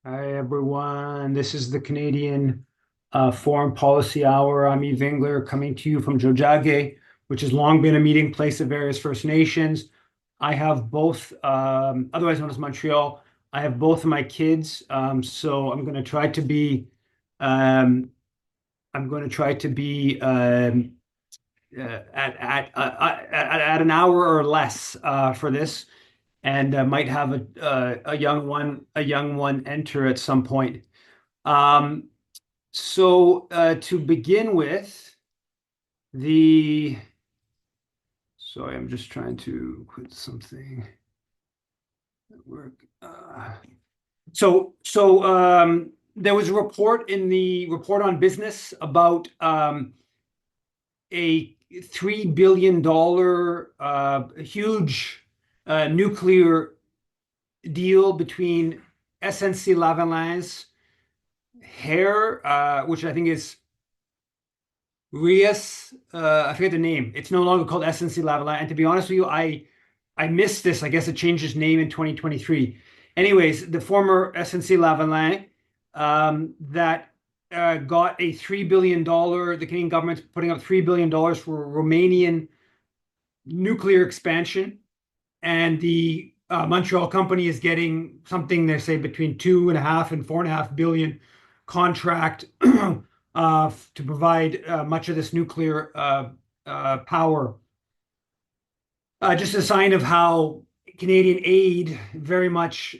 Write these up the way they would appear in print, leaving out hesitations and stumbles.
Hi, everyone. This is the Canadian Foreign Policy Hour. I'm Yves Engler coming to you from Jojage, which has long been a meeting place of various First Nations. I have both, otherwise known as Montreal. I have both of my kids, so I'm going to try to be, um, I'm going to try to be at an hour or less for this, and might have a young one enter at some point. Um, to begin with, the sorry, I'm just trying to put something at work. There was a report in the report on business about a $3 billion huge nuclear deal between SNC-Lavalin, Hair, which I think is Rias, I forget the name. It's no longer called SNC-Lavalin. And to be honest with you, I missed this. I guess it changed its name in 2023. Anyways, the former SNC-Lavalin that got a $3 billion. The Canadian government's putting up $3 billion for Romanian nuclear expansion, and the Montreal company is getting something they say between 2.5 and 4.5 billion contract to provide much of this nuclear power. Just a sign of how Canadian aid very much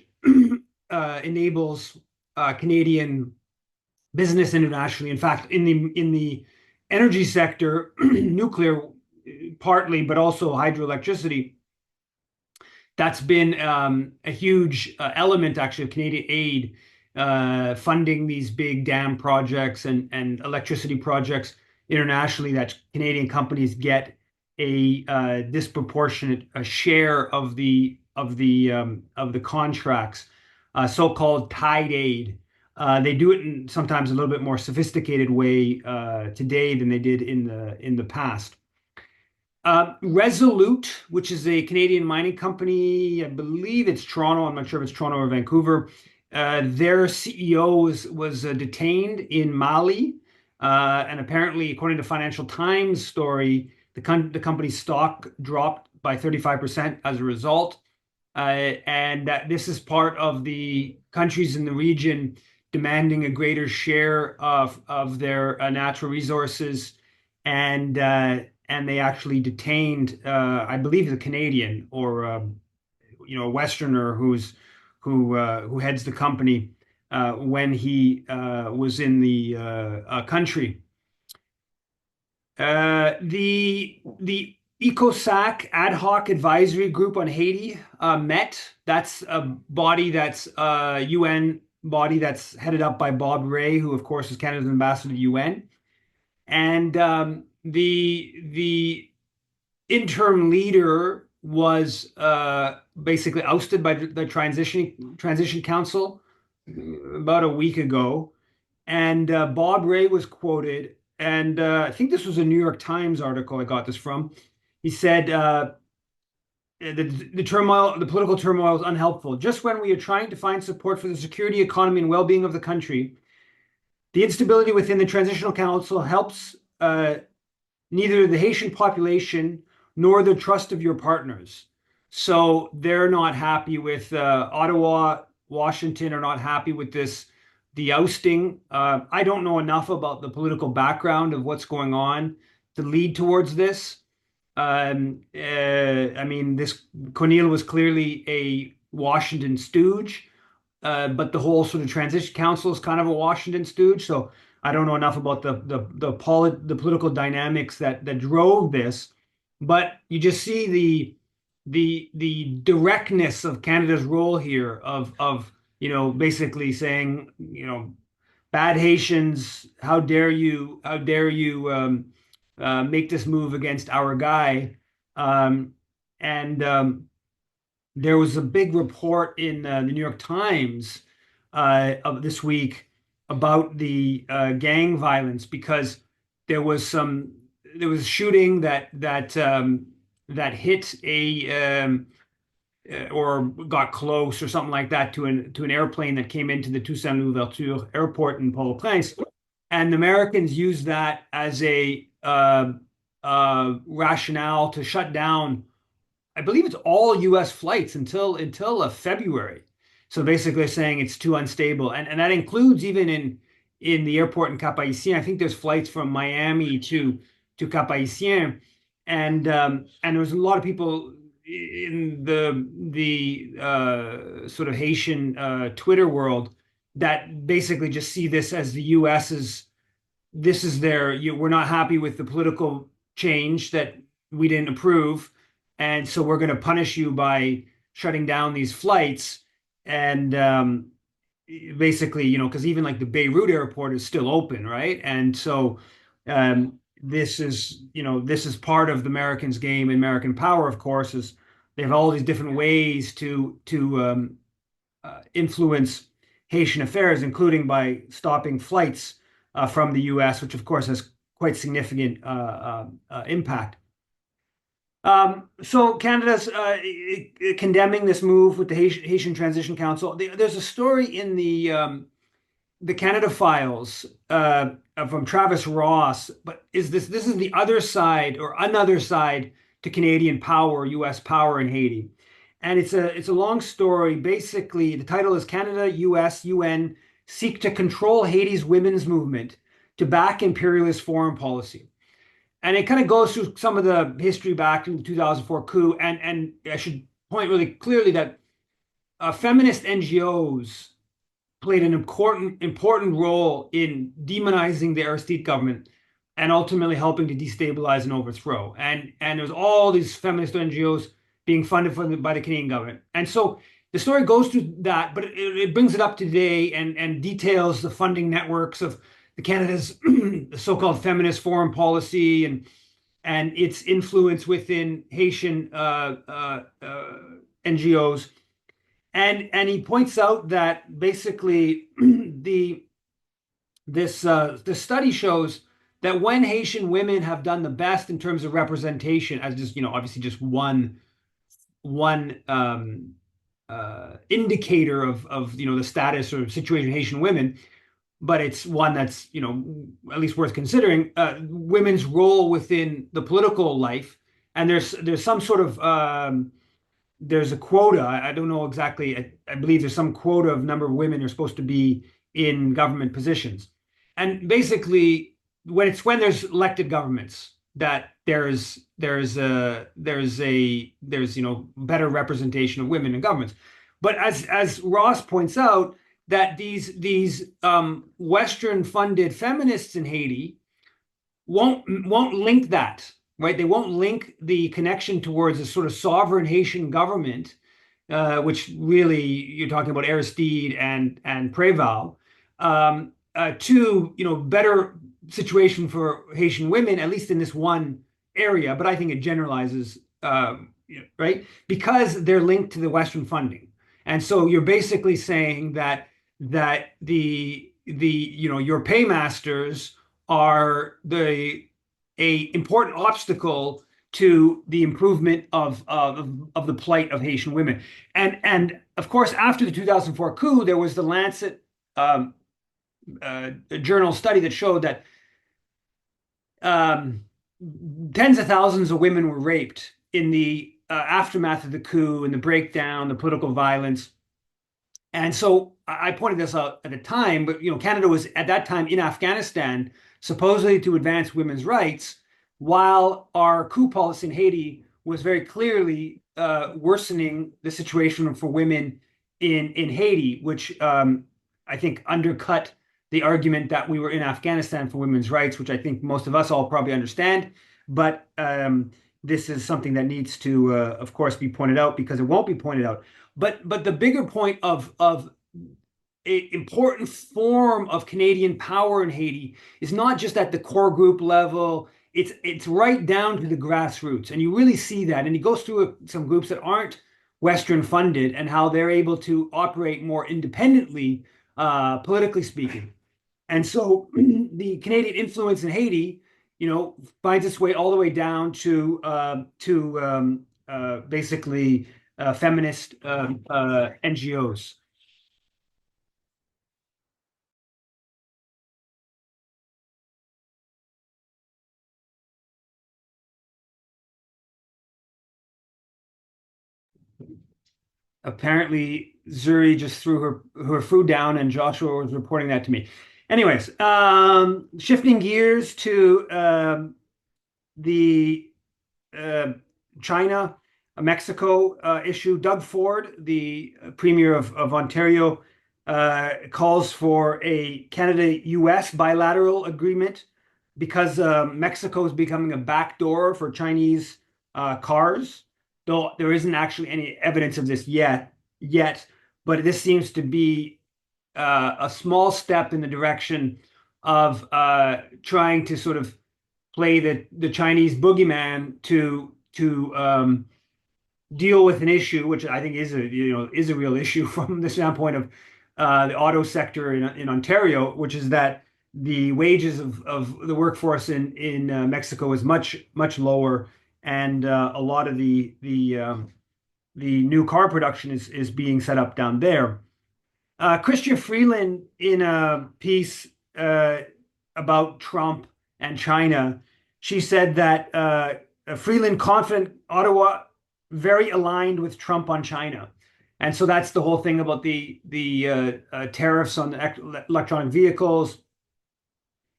enables Canadian business internationally. In fact, in the energy sector, nuclear partly, but also hydroelectricity, that's been a huge element actually of Canadian aid, funding these big dam projects and electricity projects internationally, that Canadian companies get a disproportionate share of the contracts, so-called tide aid. They do it in sometimes a little bit more sophisticated way today than they did in the past. Resolute, which is a Canadian mining company, I believe it's Toronto. I'm not sure if it's Toronto or Vancouver. Their CEO was detained in Mali, and apparently, according to Financial Times story, the company's stock dropped by 35% as a result, and that this is part of the countries in the region demanding a greater share of their natural resources, and they actually detained, I believe, the Canadian or a Westerner who heads the company when he was in the country. The ECOSAC Ad Hoc Advisory Group on Haiti met. That's a body that's a UN body that's headed up by Bob Rae, who of course is Canada's ambassador to UN. And the interim leader was basically ousted by the transition council about a week ago, and Bob Rae was quoted, and I think this was a New York Times article I got this from. He said, the political turmoil is unhelpful. Just when we are trying to find support for the security, economy, and well-being of the country, the instability within the transitional council helps neither the Haitian population nor the trust of your partners. So they're not happy with Ottawa, Washington are not happy with the ousting. I don't know enough about the political background of what's going on to lead towards this. I mean, this Corneille was clearly a Washington stooge, but the whole sort of transition council is kind of a Washington stooge. So I don't know enough about the political dynamics that drove this, but you just see the directness of Canada's role here of basically saying, bad Haitians, how dare you make this move against our guy. And There was a big report in the New York Times of this week about the gang violence, because there was shooting that hit or got close or something like that to an airplane that came into the Toussaint Louverture airport in Port-au-Prince, and the Americans used that as a rationale to shut down, I believe it's all U.S. flights until February. So basically saying it's too unstable, and that includes even in the airport in Cap-Haïtien. I think there's flights from Miami to Cap-Haïtien, and there was a lot of people in the sort of Haitian Twitter world that basically just see this as the U.S.'s, this is their, we're not happy with the political change that we didn't approve, and so we're going to punish you by shutting down these flights. And basically, because even like the Beirut airport is still open, right? And so this is part of the Americans' game. American power, of course, is they have all these different ways to influence Haitian affairs, including by stopping flights from the U.S., which of course has quite significant impact. So Canada's condemning this move with the Haitian Transition Council. There's a story in the Canada Files from Travis Ross, but this is the other side or another side to Canadian power, U.S. power in Haiti, and it's a long story. Basically, the title is Canada, U.S., UN seek to control Haiti's women's movement to back imperialist foreign policy. And it kind of goes through some of the history back to the 2004 coup. And I should point really clearly that feminist NGOs played an important role in demonizing the Aristide government and ultimately helping to destabilize and overthrow. And there's all these feminist NGOs being funded by the Canadian government. And so the story goes through that, but it brings it up today and details the funding networks of the Canada's so-called feminist foreign policy and its influence within Haitian NGOs. And he points out that basically this study shows that when Haitian women have done the best in terms of representation, as just obviously just one indicator of the status or situation of Haitian women, but it's one that's at least worth considering. Women's role within the political life, and there's some sort of there's a quota. I don't know exactly. I believe there's some quota of number of women are supposed to be in government positions, and basically when there's elected governments that there's better representation of women in governments. But as Ross points out, that these Western funded feminists in Haiti won't link that, right? They won't link the connection towards a sort of sovereign Haitian government, which really you're talking about Aristide and Préval, to better situation for Haitian women, at least in this one area. But I think it generalizes, right? Because they're linked to the Western funding. And so you're basically saying that your paymasters are a important obstacle to the improvement of the plight of Haitian women. And of course, after the 2004 coup, there was the Lancet journal study that showed that tens of thousands of women were raped in the aftermath of the coup and the breakdown, the political violence. And so I pointed this out at the time, but Canada was at that time in Afghanistan, supposedly to advance women's rights, while our coup policy in Haiti was very clearly worsening the situation for women in Haiti, which I think undercut the argument that we were in Afghanistan for women's rights, which I think most of us all probably understand. But this is something that needs to, of course, be pointed out because it won't be pointed out. But the bigger point of an important form of Canadian power in Haiti is not just at the core group level. It's right down to the grassroots, and you really see that. And he goes through some groups that aren't Western funded and how they're able to operate more independently, politically speaking. And so the Canadian influence in Haiti, finds its way all the way down to basically feminist NGOs. Apparently, Zuri just threw her food down, and Joshua was reporting that to me. Anyways, shifting gears to the uh, China, Mexico issue. Doug Ford, the Premier of Ontario, calls for a Canada-US bilateral agreement because Mexico is becoming a backdoor for Chinese cars, though there isn't actually any evidence of this yet, but this seems to be a small step in the direction of trying to sort of play the Chinese boogeyman to deal with an issue, which I think is a real issue from the standpoint of the auto sector in Ontario, which is that the wages of the workforce in Mexico is much lower, and a lot of the new car production is being set up down there. Chrystia Freeland, in a piece about Trump and China, she said that Freeland confident Ottawa very aligned with Trump on China, and so that's the whole thing about the tariffs on the electronic vehicles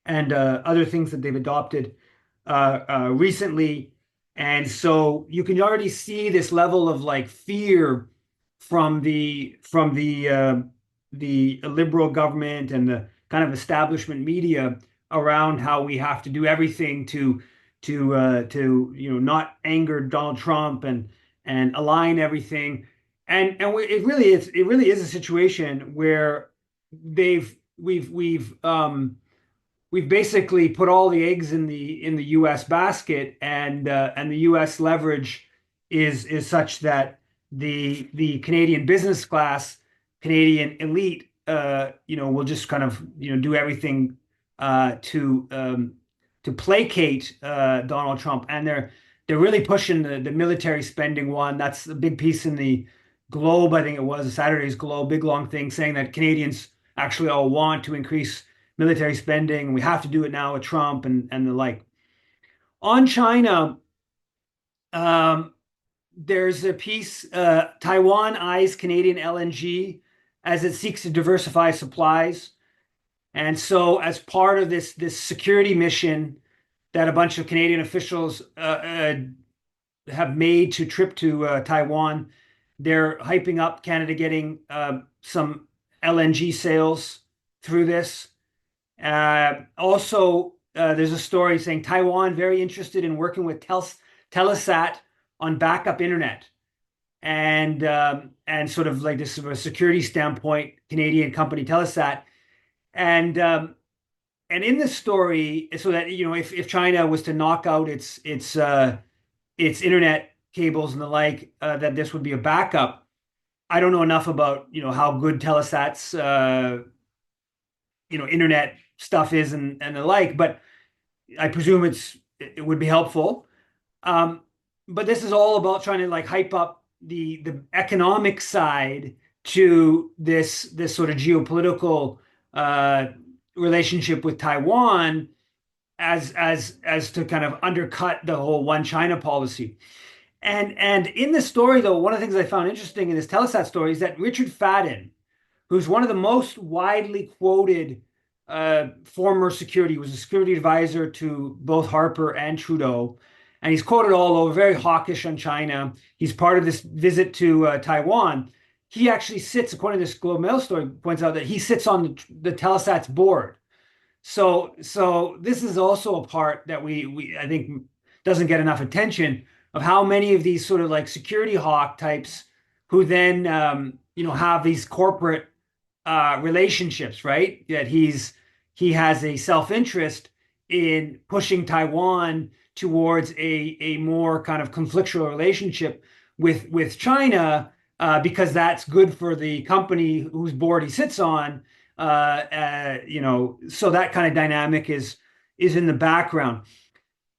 and other things that they've adopted recently. And so you can already see this level of like fear from the liberal government and the kind of establishment media around how we have to do everything to not anger Donald Trump and align everything. It really is a situation where we've basically put all the eggs in the U.S. basket, and the U.S. leverage is such that the Canadian business class, Canadian elite, will just kind of do everything to placate Donald Trump, and they're really pushing the military spending one. That's a big piece in the Globe, I think it was Saturday's Globe, big long thing saying that Canadians actually all want to increase military spending. We have to do it now with Trump and the like. On China, um, there's a piece, Taiwan eyes Canadian LNG as it seeks to diversify supplies. And so, as part of this security mission that a bunch of Canadian officials have made to trip to Taiwan, they're hyping up Canada getting some LNG sales through this. Also, there's a story saying Taiwan very interested in working with Telesat on backup internet, and sort of like this sort of a security standpoint, Canadian company Telesat, and in this story, so that if China was to knock out its internet cables and the like, that this would be a backup. I don't know enough about how good Telesat's internet stuff is and the like, but I presume it would be helpful. Um, but this is all about trying to like hype up the economic side to this sort of geopolitical uh, relationship with Taiwan as to kind of undercut the whole one China policy. And in the story, though, one of the things I found interesting in this Telesat story is that Richard Fadden, who's one of the most widely quoted former security, was a security advisor to both Harper and Trudeau. And he's quoted all over, very hawkish on China. He's part of this visit to Taiwan. He actually sits, according to this Globe Mail story, points out that he sits on the Telesat's board. So this is also a part that we I think doesn't get enough attention, of how many of these sort of like security hawk types who then have these corporate relationships, right? That he has a self-interest in pushing Taiwan towards a more kind of conflictual relationship with China, because that's good for the company whose board he sits on. So that kind of dynamic is in the background.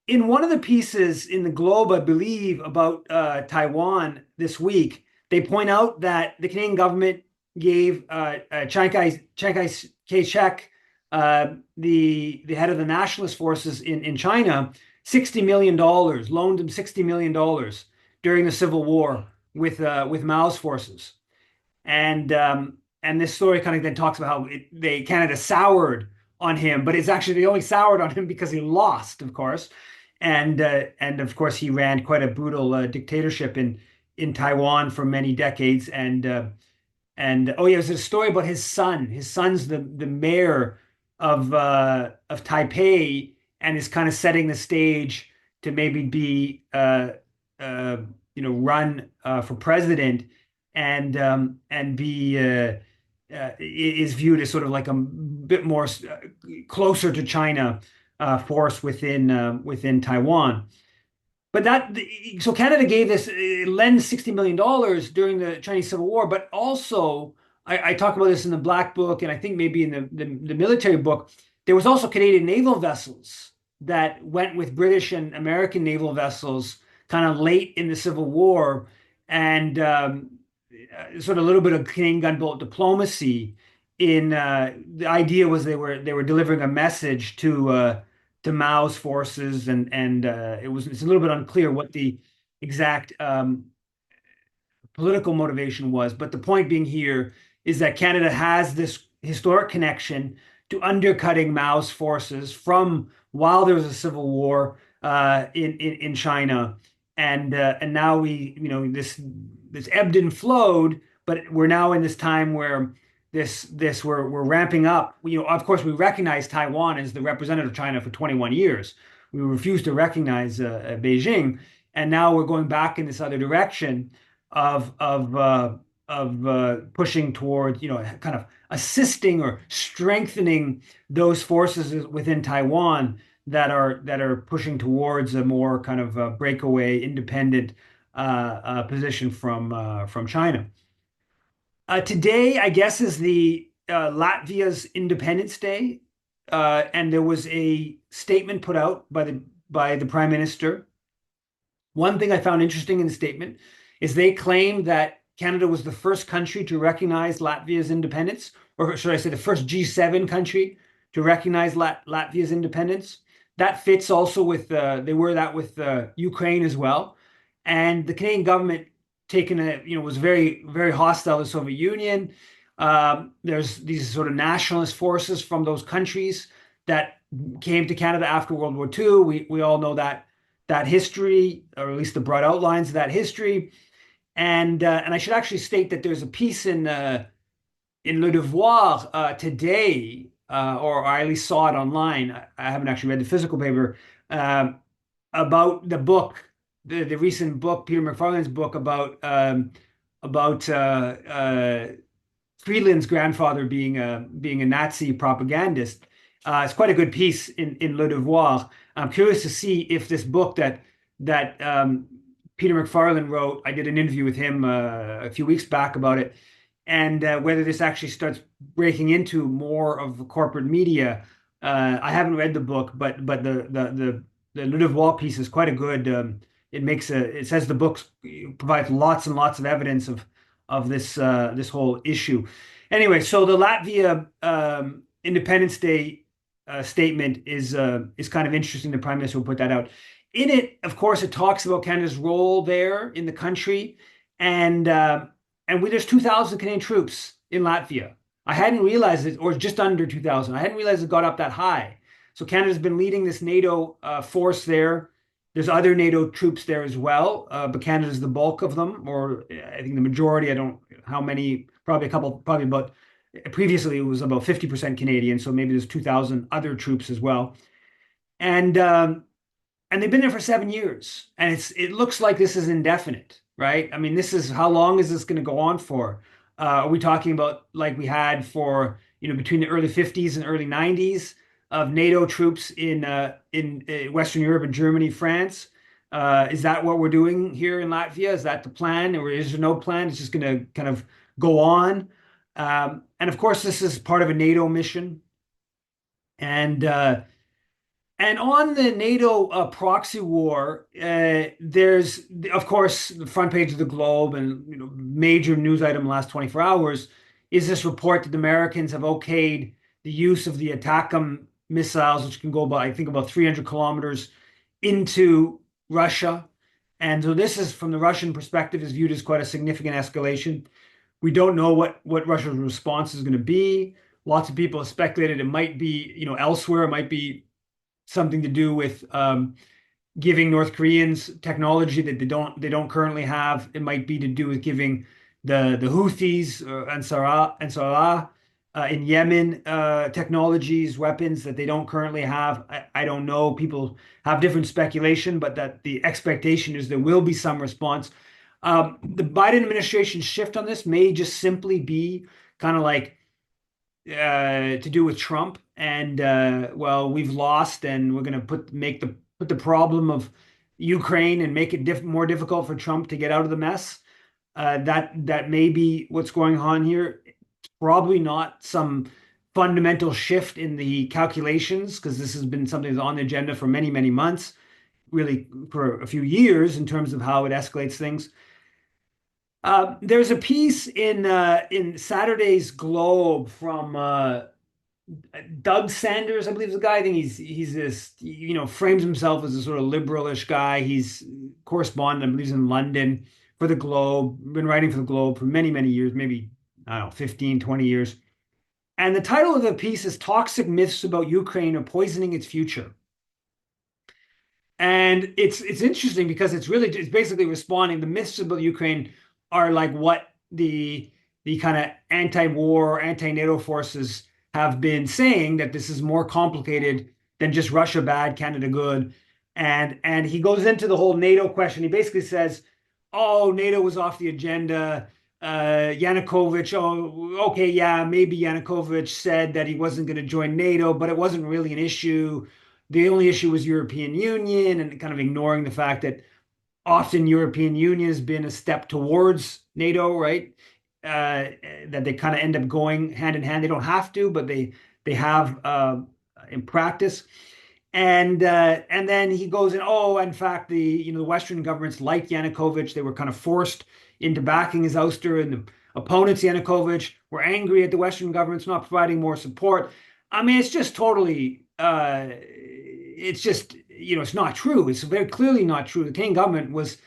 In one of the pieces in the Globe, I believe, about Taiwan this week, They point out that the Canadian government gave Chiang Kai-shek, the head of the nationalist forces in China, $60 million, loaned him $60 million during the Civil War with Mao's forces. And this story kind of then talks about how Canada soured on him, but it's actually they only soured on him because he lost, of course, and of course he ran quite a brutal dictatorship in Taiwan for many decades, and oh yeah, there's a story about his son. His son's the mayor of Taipei, and is kind of setting the stage to maybe be uh, run for president, and be is viewed as sort of like a bit more closer to China force within Taiwan. But so Canada gave this lends $60 million during the Chinese Civil War, but also I talk about this in the Black Book, and I think maybe in the military book. There was also Canadian naval vessels that went with British and American naval vessels kind of late in the Civil War, and sort of a little bit of Canadian gunboat diplomacy. The idea was they were delivering a message to Mao's forces, and it's a little bit unclear what the exact political motivation was. But the point being here is that Canada has this historic connection to undercutting Mao's forces from while there was a civil war in China, and now this ebbed and flowed, but we're now in this time where we're ramping up. Of course, we recognize Taiwan as the representative of China for 21 years. We refused to recognize Beijing, and now we're going back in this other direction of pushing toward kind of assisting or strengthening those forces within Taiwan that are pushing towards a more kind of breakaway independent position from China. Today, I guess, is the Latvia's Independence Day, and there was a statement put out by the Prime Minister. One thing I found interesting in the statement is they claimed that Canada was the first country to recognize Latvia's independence, or should I say, the first G7 country to recognize Latvia's independence. That fits also with they were that with Ukraine as well, and the Canadian government was very, very hostile to the Soviet Union. There's these sort of nationalist forces from those countries that came to Canada after World War II. We all know that history, or at least the broad outlines of that history. And I should actually state that there's a piece in Le Devoir today, or I at least saw it online. I haven't actually read the physical paper about the book, the recent book, Peter McFarlane's book about Friedland's grandfather being a Nazi propagandist. It's quite a good piece in Le Devoir. I'm curious to see if this book that Peter McFarlane wrote. I did an interview with him a few weeks back about it, and whether this actually starts breaking into more of the corporate media. I haven't read the book, but the Le Devoir piece is quite a good. It says the book provides lots and lots of evidence of this whole issue. Anyway, so the Latvia Independence Day statement is kind of interesting. The Prime Minister will put that out. In it, of course, it talks about Canada's role there in the country, and there's 2,000 Canadian troops in Latvia. I hadn't realized it, or just under 2,000. I hadn't realized it got up that high. So Canada's been leading this NATO force there. There's other NATO troops there as well, but Canada's the bulk of them, or I think the majority. I don't know how many, probably a couple, probably about, previously it was about 50% Canadian, so maybe there's 2,000 other troops as well. And they've been there for 7 years, and it looks like this is indefinite, right? I mean, how long is this going to go on for? Are we talking about like we had for, between the early 50s and early 90s? Of NATO troops in Western Europe and Germany, France. Is that what we're doing here in Latvia? Is that the plan, or is there no plan? It's just going to kind of go on. And of course, this is part of a NATO mission, and And on the NATO proxy war, there's, of course, the front page of the Globe and major news item in the last 24 hours is this report that the Americans have okayed the use of the ATACMS missiles, which can go by, I think, about 300 kilometers into Russia. And so this is, from the Russian perspective, is viewed as quite a significant escalation. We don't know what Russia's response is going to be. Lots of people have speculated it might be, elsewhere. It might be something to do with giving North Koreans technology that they don't currently have. It might be to do with giving the Houthis Ansarallah in Yemen technologies, weapons that they don't currently have. I don't know. People have different speculation, but that the expectation is there will be some response. The Biden administration's shift on this may just simply be kind of like to do with Trump and well, we've lost and we're going to put the problem of Ukraine and make it more difficult for Trump to get out of the mess. That may be what's going on here. It's probably not some fundamental shift in the calculations because this has been something that's on the agenda for many, many months, really for a few years in terms of how it escalates things. There's a piece in Saturday's Globe from Doug Sanders, I believe is the guy. I think he's this, frames himself as a sort of liberalish guy. He's correspondent, I believe, he's in London for the Globe, been writing for the Globe for many, many years, maybe, I don't know, 15, 20 years. And the title of the piece is Toxic Myths About Ukraine Are Poisoning Its Future. And it's interesting because it's basically responding. The myths about Ukraine are like what the kind of anti-war, anti-NATO forces have been saying, that this is more complicated than just Russia bad, Canada good. And he goes into the whole NATO question. He basically says, oh, NATO was off the agenda. Yanukovych, oh, okay, yeah, maybe Yanukovych said that he wasn't going to join NATO, but it wasn't really an issue. The only issue was European Union, and kind of ignoring the fact that often European Union has been a step towards NATO, right? That they kind of end up going hand in hand. They don't have to, but they have in practice. And then he goes in, oh, in fact, the Western governments liked Yanukovych. They were kind of forced into backing his ouster, and the opponents of Yanukovych were angry at the Western governments not providing more support. I mean, it's just totally, it's just, it's not true. It's very clearly not true. The Canadian government was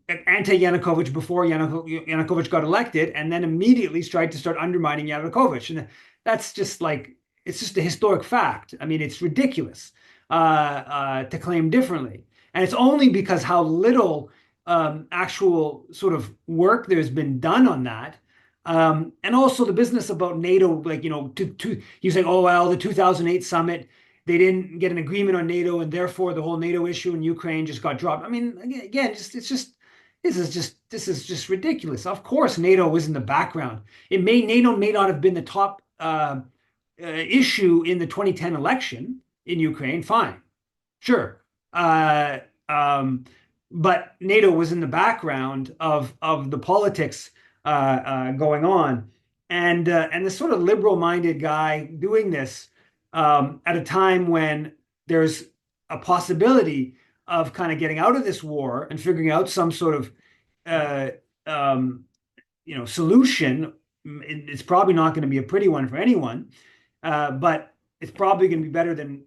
anti-Yanukovych before Yanukovych got elected, and then immediately tried to start undermining Yanukovych. And that's just like, it's just a historic fact. I mean, it's ridiculous to claim differently. And it's only because how little actual sort of work there's been done on that. And also the business about NATO, like, you saying, oh, well, the 2008 summit, they didn't get an agreement on NATO, and therefore the whole NATO issue in Ukraine just got dropped. I mean, again, this is just ridiculous. Of course, NATO was in the background. NATO may not have been the top issue in the 2010 election in Ukraine. Fine, sure. But NATO was in the background of the politics going on, and the sort of liberal-minded guy doing this at a time when there's a possibility of kind of getting out of this war and figuring out some sort of solution. It's probably not going to be a pretty one for anyone, but it's probably going to be better than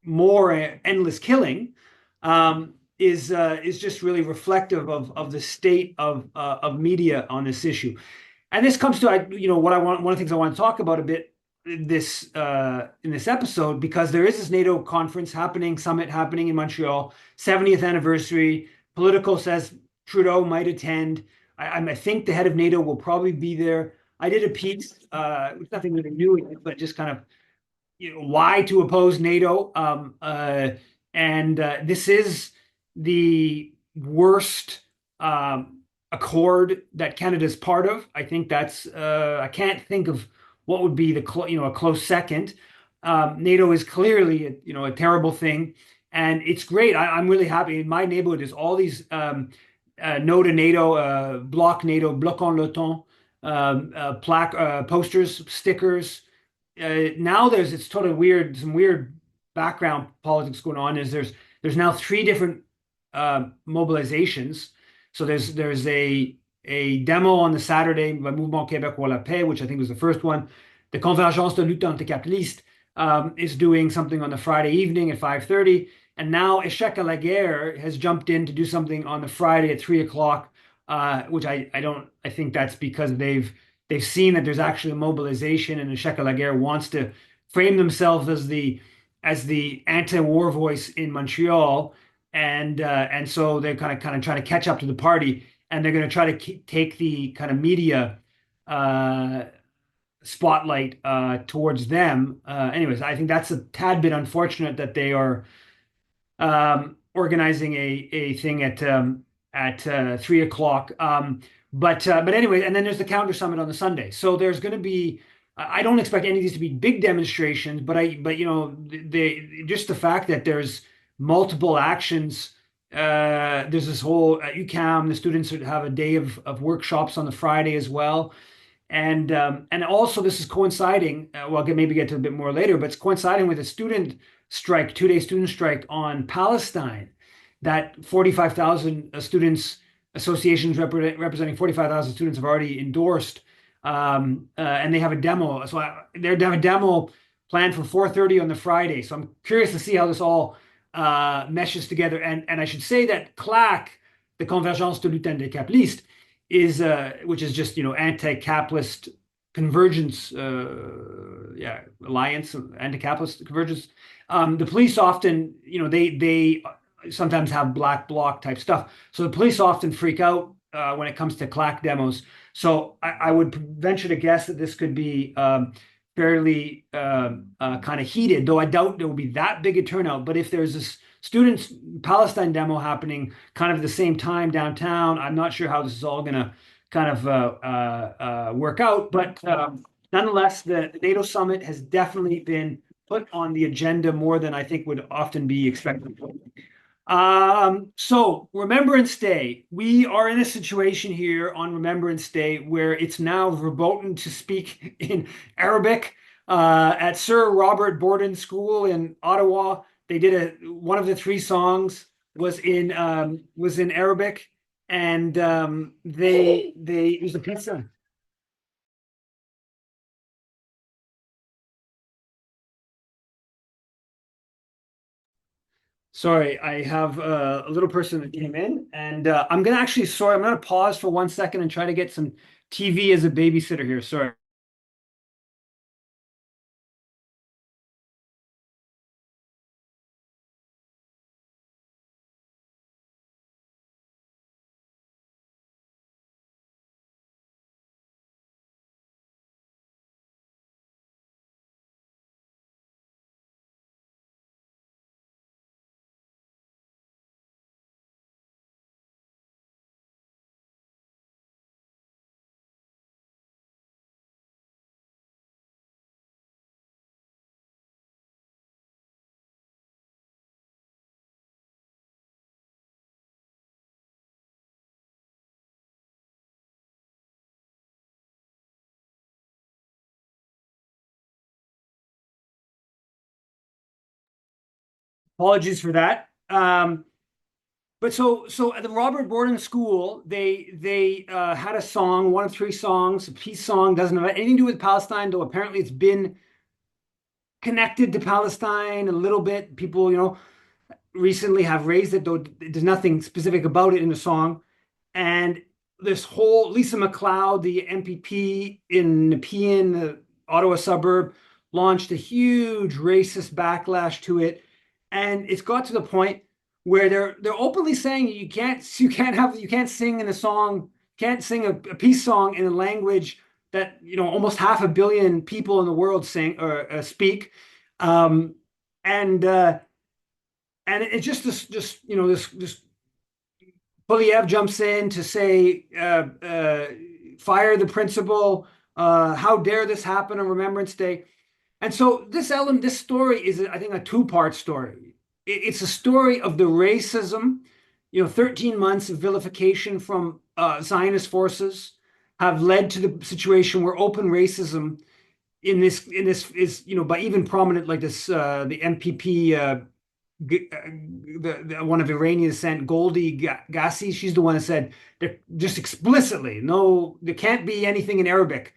more endless killing. Is just really reflective of the state of media on this issue. And this comes to what I want. One of the things I want to talk about a bit in this episode, because there is this NATO summit happening in Montreal, 70th anniversary. Politico says Trudeau might attend. I think the head of NATO will probably be there. I did a piece, nothing really new, but just kind of why to oppose NATO. And this is the worst accord that Canada's part of. I think that's I can't think of what would be a close second. NATO is clearly a terrible thing, and it's great. I'm really happy. In my neighborhood, there's all these no to NATO, block NATO, bloquons l'OTAN, posters, stickers. Now it's totally weird. Some weird background politics going on is there's now three different mobilizations. So there's a demo on the Saturday by Mouvement Québécois La Paix, which I think was the first one. The Convergence de lutte anticapitaliste is doing something on the Friday evening at 5:30, and now Échec à la guerre has jumped in to do something on the Friday at 3 o'clock, which I think that's because they've seen that there's actually a mobilization, and Échec à la guerre wants to frame themselves as the anti-war voice in Montreal, and so they're kind of trying to catch up to the party, and they're going to try to take the kind of media uh, spotlight towards them. Anyways, I think that's a tad bit unfortunate that they are organizing a thing at 3 o'clock. But anyway, and then there's the counter summit on the Sunday. So there's going to be. I don't expect any of these to be big demonstrations, but you know, just the fact that there's multiple actions. There's this whole UCAM. The students would have a day of workshops on the Friday as well. And also this is coinciding. Well, I'll maybe get to a bit more later, but it's coinciding with a student strike, 2-day student strike on Palestine. That 45,000 students associations representing 45,000 students have already endorsed, and they have a demo. So they have a demo planned for 4:30 on the Friday. So I'm curious to see how this all meshes together. And I should say that CLAC, the Convergence de lutte anticapitaliste, is which is just anti-capitalist convergence, alliance, anti-capitalist convergence. The police often, they sometimes have black bloc type stuff. So the police often freak out when it comes to CLAC demos. So I would venture to guess that this could be fairly kind of heated, though I doubt there will be that big a turnout. But if there's this students Palestine demo happening kind of at the same time downtown, I'm not sure how this is all going to kind of work out. But nonetheless, the NATO summit has definitely been put on the agenda more than I think would often be expected. So Remembrance Day, we are in a situation here on Remembrance Day where it's now verboten to speak in Arabic. At Sir Robert Borden School in Ottawa, they did one of the three songs was in Arabic, and they it was a pizza. Sorry, I have a little person that came in, and I'm gonna actually, sorry, I'm gonna pause for 1 second and try to get some TV as a babysitter here. Sorry. Apologies for that. But so at the Robert Borden School, they had a song, one of three songs, a peace song, doesn't have anything to do with Palestine, though apparently it's been connected to Palestine a little bit. People, recently have raised it, though there's nothing specific about it in the song. And this whole Lisa MacLeod, the MPP in Nepean, the Ottawa suburb, launched a huge racist backlash to it, and it's got to the point where they're openly saying you can't sing in a song, can't sing a peace song in a language that almost 500 million people in the world sing or speak, um, and it's just this Polyev jumps in to say, fire the principal. How dare this happen on Remembrance Day? And so this story is, I think, a two-part story. It's a story of the racism. 13 months of vilification from Zionist forces have led to the situation where open racism in this is by even prominent like this the MPP one of Iranian descent, Goldie Gassi, she's the one that said just explicitly, no, there can't be anything in Arabic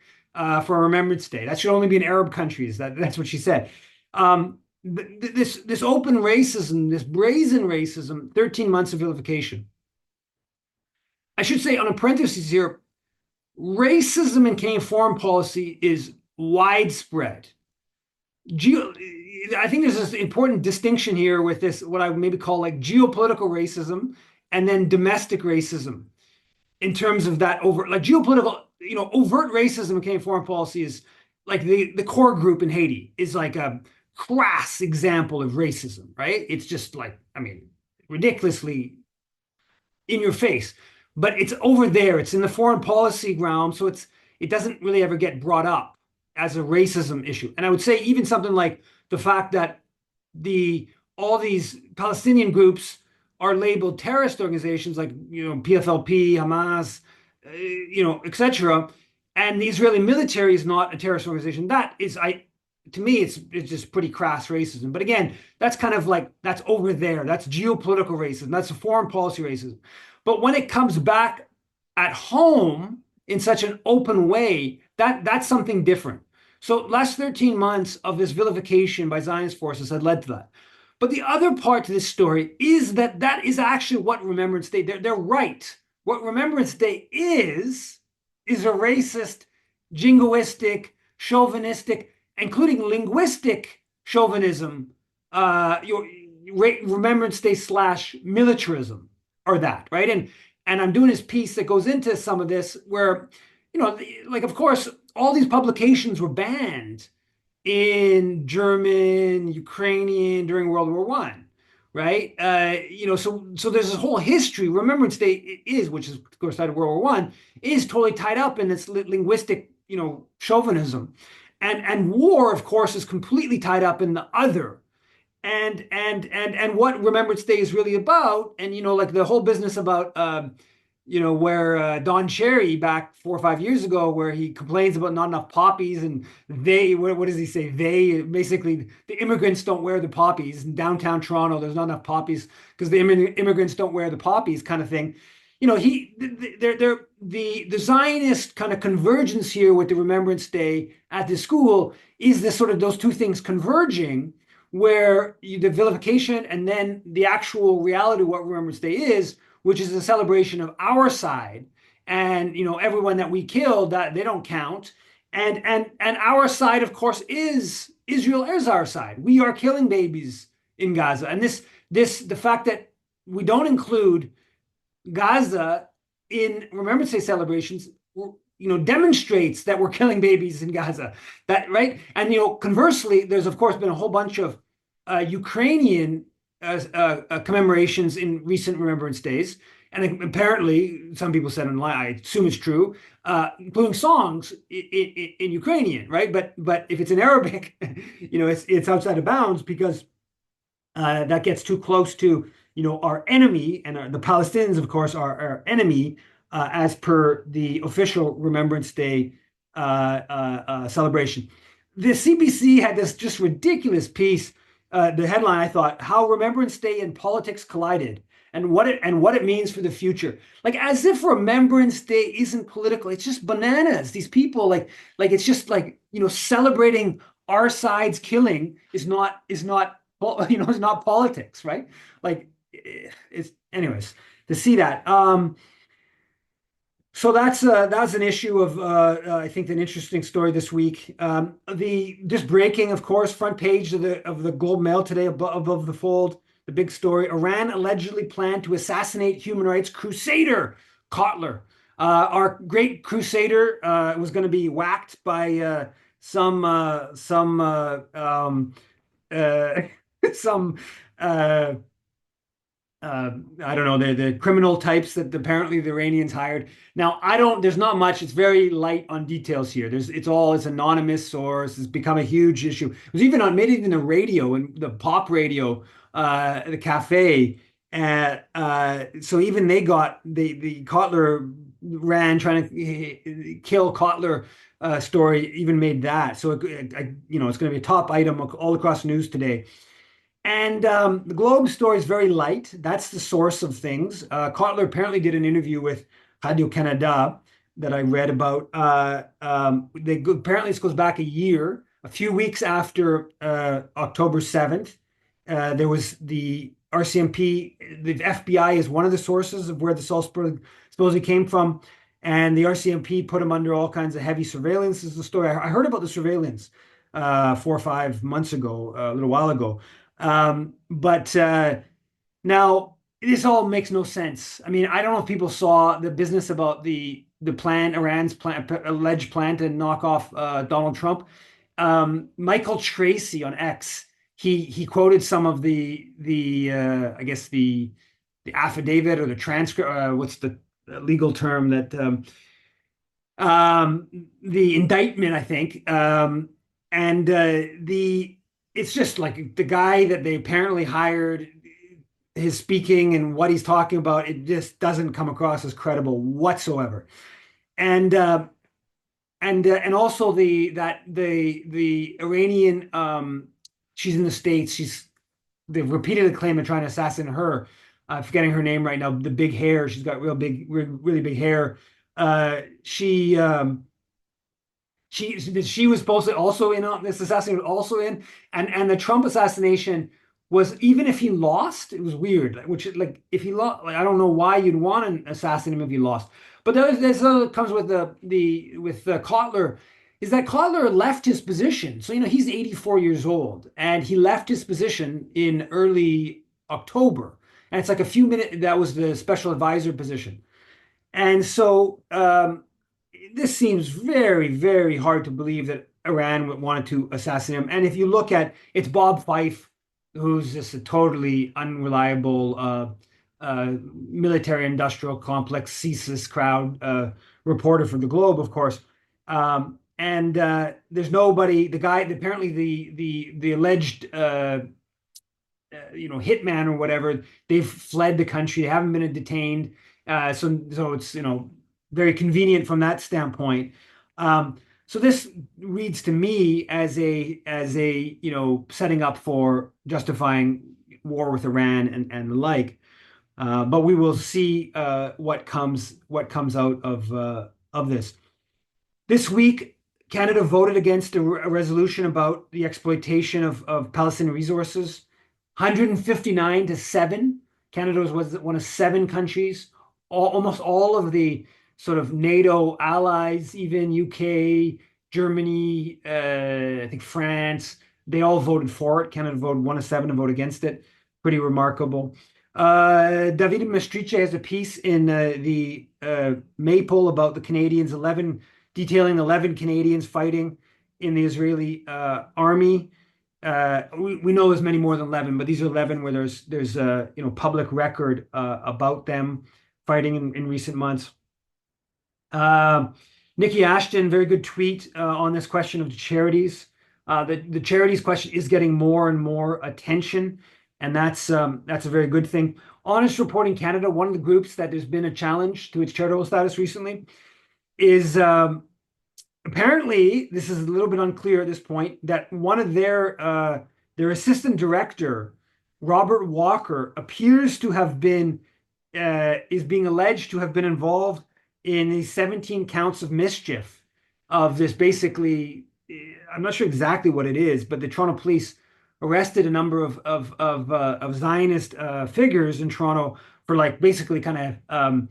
for Remembrance Day. That should only be in Arab countries. That's what she said. This open racism, this brazen racism, 13 months of vilification. I should say on a parenthesis here, racism in Canadian foreign policy is widespread. Geo, I think there's this important distinction here with this, what I would maybe call like geopolitical racism and then domestic racism in terms of that overt, like geopolitical, overt racism in Canadian foreign policy is like the core group in Haiti is like a crass example of racism, right? It's just like, I mean, ridiculously in your face, but it's over there. It's in the foreign policy realm, so it doesn't really ever get brought up as a racism issue. And I would say even something like the fact that all these Palestinian groups are labeled terrorist organizations like PFLP, Hamas, etc. And the Israeli military is not a terrorist organization. That is, to me, it's just pretty crass racism. But again, that's kind of like that's over there. That's geopolitical racism. That's a foreign policy racism. But when it comes back at home in such an open way, that's something different. So last 13 months of this vilification by Zionist forces had led to that. But the other part to this story is that is actually what Remembrance Day, they're right. What Remembrance Day is a racist, jingoistic, chauvinistic, including linguistic chauvinism, Remembrance Day / militarism, or that, right? And I'm doing this piece that goes into some of this where, like, of course, all these publications were banned in German, Ukrainian during World War One, right? So there's this whole history. Remembrance Day is, which is of course out of World War One, is totally tied up in this linguistic, chauvinism, and war, of course, is completely tied up in the other. And what Remembrance Day is really about, and like the whole business about where Don Cherry back 4 or 5 years ago, where he complains about not enough poppies, and what does he say? They basically, the immigrants don't wear the poppies in downtown Toronto. There's not enough poppies because the immigrants don't wear the poppies, kind of thing. The Zionist kind of convergence here with the Remembrance Day at the school is this sort of those two things converging, where the vilification and then the actual reality of what Remembrance Day is, which is a celebration of our side, and everyone that we killed, that they don't count, and our side, of course, is Israel is our side. We are killing babies in Gaza, and the fact that we don't include Gaza in Remembrance Day celebrations, demonstrates that we're killing babies in Gaza. That right, and conversely, there's of course been a whole bunch of Ukrainian commemorations in recent Remembrance Days, and apparently some people said online, I assume it's true, including songs in Ukrainian, right? But if it's in Arabic, it's outside of bounds, because that gets too close to our enemy, and the Palestinians, of course, are our enemy, as per the official Remembrance Day celebration. The CBC had this just ridiculous piece. The headline, I thought, "How Remembrance Day and Politics Collided, and what it means for the future." Like, as if Remembrance Day isn't political. It's just bananas. These people, like it's just like, celebrating our side's killing is not is not politics, right? Like, it's anyways to see that. So that's an issue of I think an interesting story this week. Just breaking, of course, front page of the Globe Mail today, above the fold, the big story: Iran allegedly planned to assassinate human rights crusader Cottler. Our great crusader was going to be whacked by some I don't know, the criminal types that apparently the Iranians hired. Now, there's not much. It's very light on details here. It's anonymous source. It's become a huge issue. It was even made it in the radio, and the pop radio, the cafe. So even they got the Cottler Rand trying to kill Cottler story even made that. So it's going to be a top item all across the news today. And the Globe story is very light. That's the source of things. Cottler apparently did an interview with Radio Canada that I read about. Apparently this goes back a year, a few weeks after October 7th. There was the RCMP, the FBI is one of the sources of where the Salzburg supposedly came from. And the RCMP put him under all kinds of heavy surveillance, is the story. I heard about the surveillance 4 or 5 months ago, a little while ago. But now this all makes no sense. I mean, I don't know if people saw the business about the plan, Iran's plan, alleged plan to knock off Donald Trump. Michael Tracy on X, he quoted some of the I guess the affidavit or the transcript. What's the legal term that the indictment, I think. And the it's just like the guy that they apparently hired, his speaking and what he's talking about, it just doesn't come across as credible whatsoever. And and also the Iranian, she's in the States. They've repeatedly claimed they're trying to assassinate her. I'm forgetting her name right now. The big hair. She's got really big hair. She she was supposed to also in on this assassination, also in, and the Trump assassination was, even if he lost, it was weird. Which, like, if he lost, like, I don't know why you'd want to assassinate him if he lost. But this comes with the Cottler, is that Cottler left his position. So he's 84 years old, and he left his position in early October, and it's like a few minutes. That was the special advisor position, and so this seems very, very hard to believe that Iran wanted to assassinate him. And if you look at, it's Bob Fife, who's just a totally unreliable military industrial complex CSIS crowd reporter for the Globe, of course. And there's nobody, the guy, apparently the alleged hitman or whatever, they've fled the country, they haven't been detained. So it's very convenient from that standpoint. So this reads to me as a setting up for justifying war with Iran and the like. But we will see what comes out of this. This week, Canada voted against a resolution about the exploitation of Palestinian resources. 159-7. Canada was one of 7 countries. Almost all of the sort of NATO allies, even UK, Germany, I think France, they all voted for it. Canada voted 1 of 7 to vote against it. Pretty remarkable. David Maastricht has a piece in the Maple about the Canadians, detailing 11 Canadians fighting in the Israeli army. We know there's many more than 11, but these are 11 where there's public record about them fighting in recent months. Nikki Ashton, very good tweet on this question of the charities. The charities question is getting more and more attention, and that's a very good thing. Honest Reporting Canada, one of the groups that there's been a challenge to its charitable status recently, is apparently, this is a little bit unclear at this point, that one of their assistant director, Robert Walker, appears to have been is being alleged to have been involved in these 17 counts of mischief of this. Basically, I'm not sure exactly what it is, but the Toronto police arrested a number of Zionist figures in Toronto for, like, basically kind of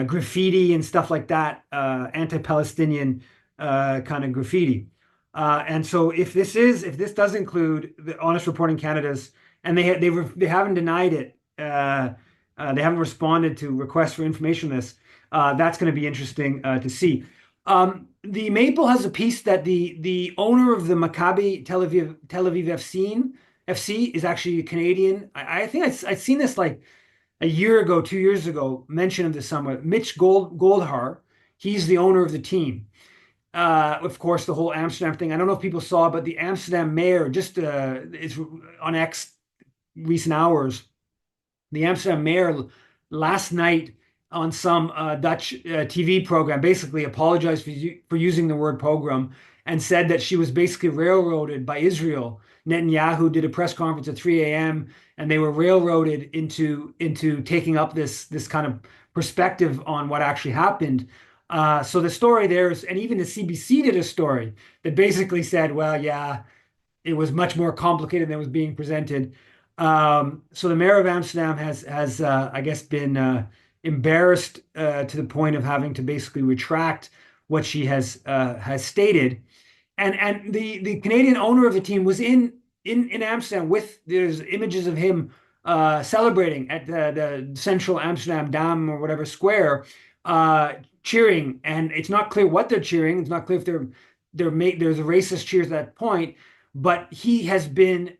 graffiti and stuff like that, anti-Palestinian kind of graffiti. And so if this does include the Honest Reporting Canada's, and they haven't denied it, they haven't responded to requests for information on this. That's going to be interesting to see. The Maple has a piece that the owner of the Maccabi Tel Aviv FC is actually a Canadian. I think I'd seen this like a year ago, 2 years ago, mention of this somewhere. Mitch Goldhar, he's the owner of the team. Of course, the whole Amsterdam thing. I don't know if people saw, but the Amsterdam mayor just is on X recent hours. The Amsterdam mayor last night on some Dutch TV program, basically apologized for using the word pogrom and said that she was basically railroaded by Israel. Netanyahu did a press conference at 3 a.m. and they were railroaded into taking up this kind of perspective on what actually happened. So the story there is, and even the CBC did a story that basically said, well, yeah, it was much more complicated than was being presented. So the mayor of Amsterdam has I guess been embarrassed to the point of having to basically retract what she has stated. And the Canadian owner of the team was in Amsterdam with there's images of him celebrating at the central Amsterdam Dam or whatever square, cheering. And it's not clear what they're cheering. It's not clear if there's a racist cheers at that point, but he has been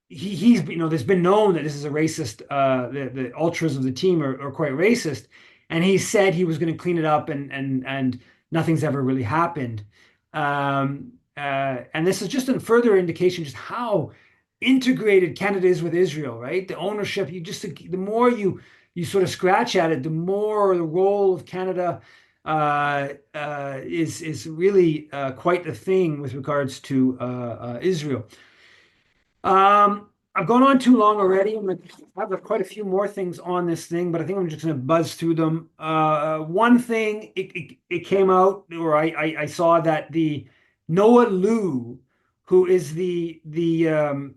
he's there's been known that this is a racist. The ultras of the team are quite racist, and he said he was going to clean it up, and nothing's ever really happened. And this is just a further indication just how integrated Canada is with Israel, right? The ownership, the more you sort of scratch at it, the more the role of Canada is really quite a thing with regards to Israel. I've gone on too long already. I'm going to have quite a few more things on this thing, but I think I'm just going to buzz through them. One thing, it came out, or I saw that the Noah Liu, who is the lead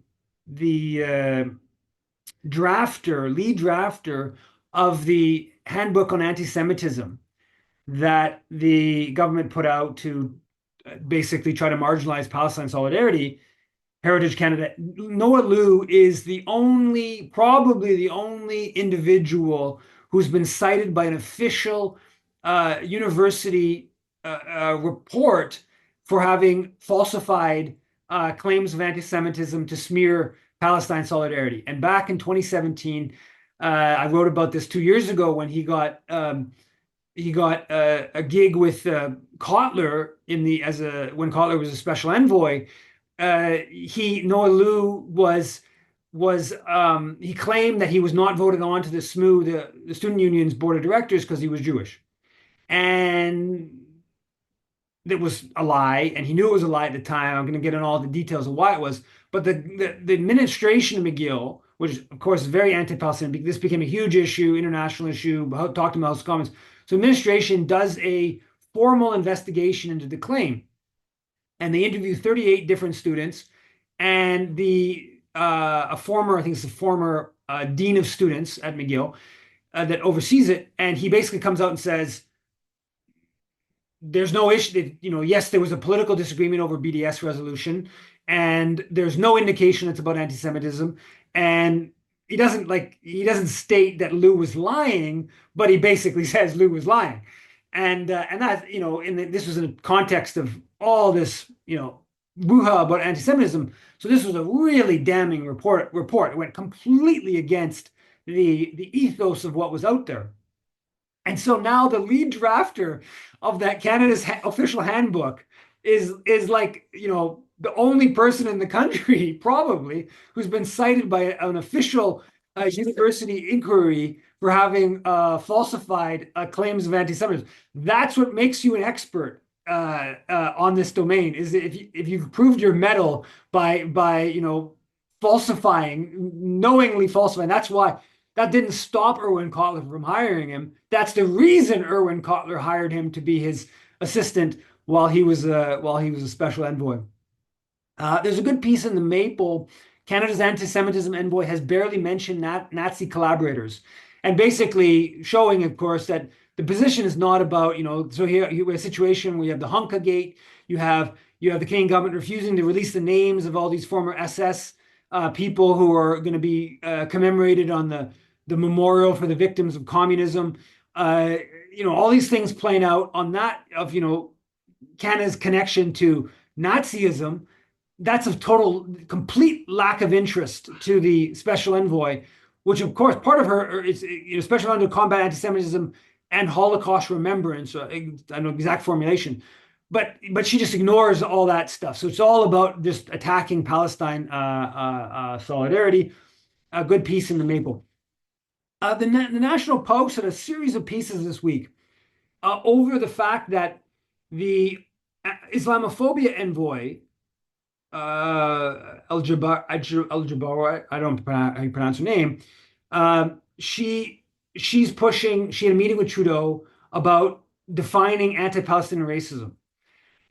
drafter of the handbook on anti-Semitism that the government put out to basically try to marginalize Palestine solidarity, Heritage Canada. Noah Liu is probably the only individual who's been cited by an official university report for having falsified claims of anti-Semitism to smear Palestine solidarity. And back in 2017, I wrote about this 2 years ago when he got a gig with Cottler when Cottler was a special envoy. Noah Liu he claimed that he was not voted on to the SMU, the student union's board of directors, because he was Jewish, and it was a lie, and he knew it was a lie at the time. I'm going to get into all the details of why it was, but the administration of McGill, which of course is very anti-Palestinian, this became a huge issue, international issue, talked to the House of Commons. So administration does a formal investigation into the claim, and they interview 38 different students, and I think it's a former dean of students at McGill that oversees it, and he basically comes out and says there's no issue. Yes, there was a political disagreement over BDS resolution, and there's no indication it's about anti-Semitism, and he doesn't state that Liu was lying, but he basically says Liu was lying. And that, this was in the context of all this, brouhaha about anti-Semitism. So this was a really damning report. It went completely against the ethos of what was out there. And so now the lead drafter of that Canada's official handbook is like, the only person in the country probably who's been cited by an official university inquiry for having falsified claims of anti-Semitism. That's what makes you an expert on this domain, is if you've proved your mettle by knowingly falsifying. That's why that didn't stop Irwin Cottler from hiring him. That's the reason Irwin Cottler hired him to be his assistant while he was a special envoy. There's a good piece in the Maple. Canada's anti-Semitism envoy has barely mentioned Nazi collaborators, and basically showing, of course, that the position is not about, so here we have a situation where you have the Hunka Gate, you have the Canadian government refusing to release the names of all these former SS people who are going to be commemorated on the memorial for the victims of communism. All these things playing out on that of, Canada's connection to Nazism. That's a complete lack of interest to the special envoy, which of course part of her is special envoy to combat anti-Semitism and Holocaust remembrance. I don't know exact formulation, but she just ignores all that stuff. So it's all about just attacking Palestine solidarity. A good piece in the Maple. The National Post had a series of pieces this week over the fact that the Islamophobia envoy, El Jabbar, I don't pronounce how you pronounce her name. She's pushing. She had a meeting with Trudeau about defining anti-Palestinian racism.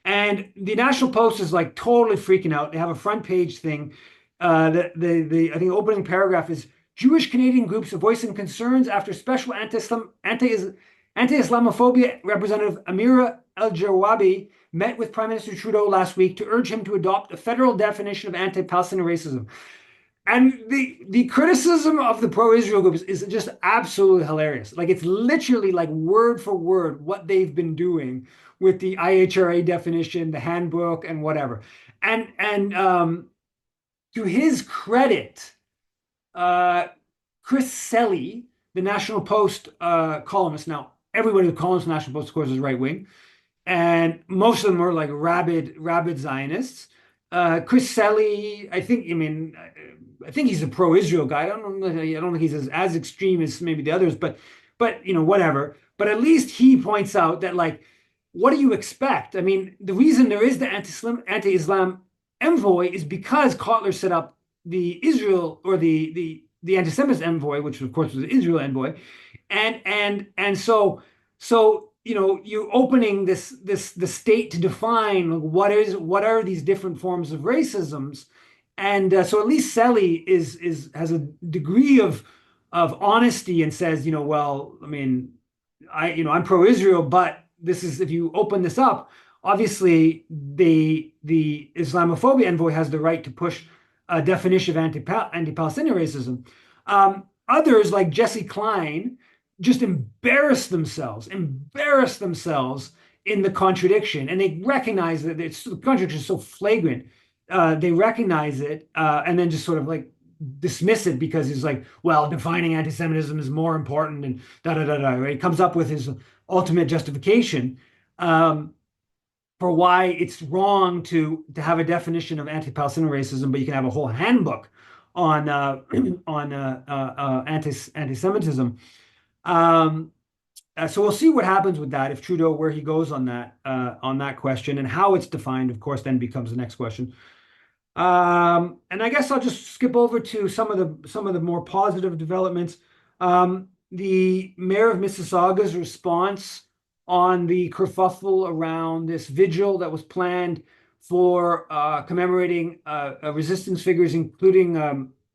And the National Post is like totally freaking out. They have a front page thing. The I think the opening paragraph is Jewish Canadian groups are voicing concerns after special anti-Islamophobia representative Amira El-Jawabi met with Prime Minister Trudeau last week to urge him to adopt a federal definition of anti-Palestinian racism. And the criticism of the pro-Israel groups is just absolutely hilarious. Like it's literally like word for word what they've been doing with the IHRA definition, the handbook, and whatever. And to his credit, Chris Selly, the National Post columnist. Now, everybody who columnists National Post, of course, is right wing, and most of them are like rabid Zionists. Chris Selly, I think he's a pro-Israel guy. I don't think he's as extreme as maybe the others, but whatever. But at least he points out that like, what do you expect? I mean, the reason there is the anti-Islam envoy is because Cottler set up the Israel or the anti-Semitic envoy, which of course was the Israel envoy, and so you're opening the state to define what are these different forms of racisms, and so at least Selly has a degree of honesty and says, well, I mean, I'm pro-Israel, but this is, if you open this up, obviously the Islamophobia envoy has the right to push a definition of anti-Palestinian racism. Others like Jesse Klein just embarrass themselves in the contradiction, and they recognize that the contradiction is so flagrant. They recognize it and then just sort of like dismiss it because he's like, well, defining anti-Semitism is more important and da da da da. Right? He comes up with his ultimate justification for why it's wrong to have a definition of anti-Palestinian racism, but you can have a whole handbook on anti-Semitism. So we'll see what happens with that if Trudeau, where he goes on that question, and how it's defined, of course, then becomes the next question. And I guess I'll just skip over to some of the more positive developments. The mayor of Mississauga's response on the kerfuffle around this vigil that was planned for commemorating resistance figures, including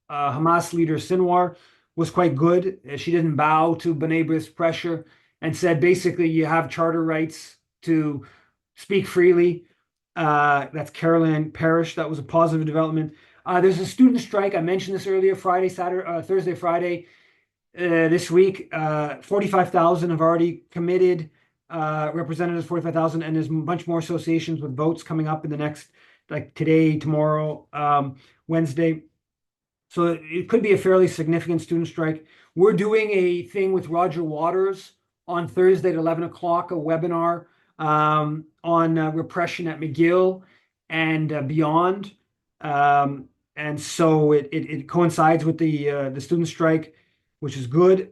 Hamas leader Sinwar, was quite good. She didn't bow to B'nai B'rith's pressure and said, basically, you have charter rights to speak freely. That's Caroline Parrish. That was a positive development. There's a student strike. I mentioned this earlier, Thursday, Friday this week. 45,000 have already committed, representatives, 45,000, and there's a bunch more associations with votes coming up in the next, like today, tomorrow, Wednesday. So it could be a fairly significant student strike. We're doing a thing with Roger Waters on Thursday at 11 o'clock, a webinar on repression at McGill and beyond. And so it coincides with the student strike, which is good.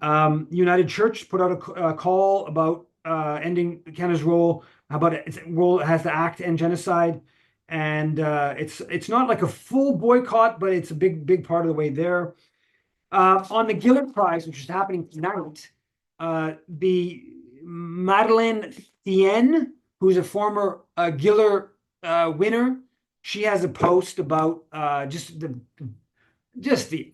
United Church put out a call about ending Canada's role, about its role has to act to end genocide. And it's not like a full boycott, but it's a big part of the way there. On the Gillard Prize, which is happening tonight, the Madeleine Thien, who's a former Giller winner, she has a post about just the